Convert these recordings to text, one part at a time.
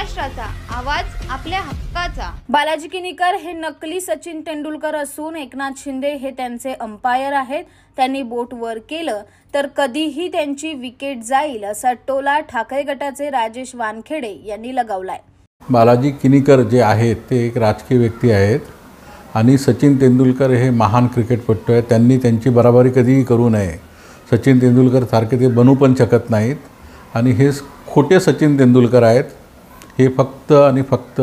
महाराष्ट्राचा आवाज, आपल्या हक्काचा। बालाजी किनीकर हे नकली सचिन तेंडुलकर असून एकनाथ शिंदे हे त्यांचे अंपायर आहेत। त्यांनी बोट वर केलं तर कधीही त्यांची विकेट जाईल असा टोला ठाकरे गटाचे राजेश वानखेडे यांनी लगावलाय। बालाजी किनीकर जे आहेत ते एक राजकीय व्यक्ती आहेत आणि सचिन तेंडुलकर हे महान क्रिकेटपटू आहेत। त्यांनी त्यांची बराबरी कधीही करू नये। सचिन तेंडुलकर सारखे ते बनू पण शकत नाहीत आणि हे खोटे सचिन तेंडुलकर आहेत। हे फक्त आणि फक्त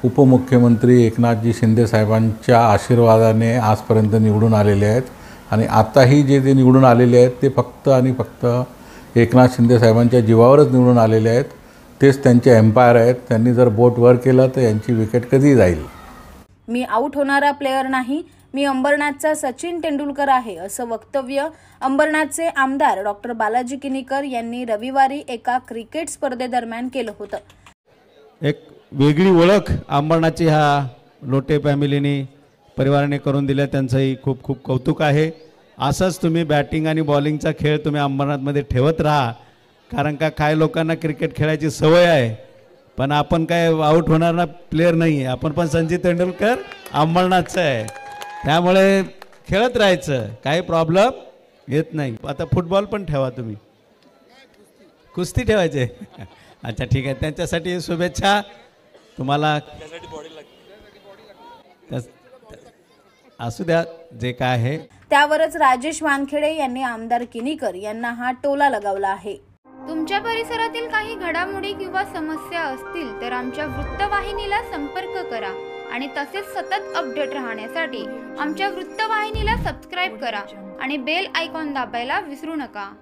उपमुख्यमंत्री एकनाथजी शिंदे साहेबांच्या आशीर्वादाने आजपर्यंत निवडून आलेले आहेत आणि आताही जे ते निवडून आलेले आहेत ते फक्त आणि फक्त एकनाथ शिंदे साहेबांच्या जीवावरच निवडून आलेले आहेत। तेच त्यांचे एम्पायर आहेत। त्यांनी जर बोट वर केलं तर यांची विकेट कधी जाईल। मी आउट होणारा प्लेयर नाही, मी अंबरनाथचा सचिन तेंडुलकर आहे असं वक्तव्य अंबरनाथचे आमदार डॉक्टर बालाजी किनीकर यांनी रविवारी एका क्रिकेट स्पर्धेदरम्यान केलं होतं। एक वेगळी ओळख अंबरनाथची ह्या लोटे फॅमिलीने परिवाराने करून दिल्या, त्यांचंही खूप खूप कौतुक आहे। असंच तुम्ही बॅटिंग आणि बॉलिंगचा खेळ तुम्ही अंबरनाथमध्ये ठेवत राहा, कारण का काय लोकांना क्रिकेट खेळायची सवय आहे, पण आपण काय आउट होणारा प्लेयर नाही आहे। आपण पण सचिन तेंडुलकर अंबरनाथचं आहे, त्यामुळे खेळत राहायचं, काही प्रॉब्लेम येत नाही। आता फुटबॉल पण ठेवा, तुम्ही कुस्ती ठेवायचे अच्छा ठीक आहे, त्यांच्यासाठी शुभेच्छा तुम्हाला। असू द्या जे काय आहे। त्यावरच राजेश वानखेडे यांनी आमदार किनीकर यांना हा टोला लगावला आहे। तुमच्या परिसरातील काही घडामोडी किंवा समस्या असतील तर आमच्या वृत्तवाहिनीला संपर्क करा आणि तसेच सतत अपडेट राहण्यासाठी आमच्या वृत्तवाहिनीला सबस्क्राइब करा आणि बेल आयकॉन दाबायला विसरू नका।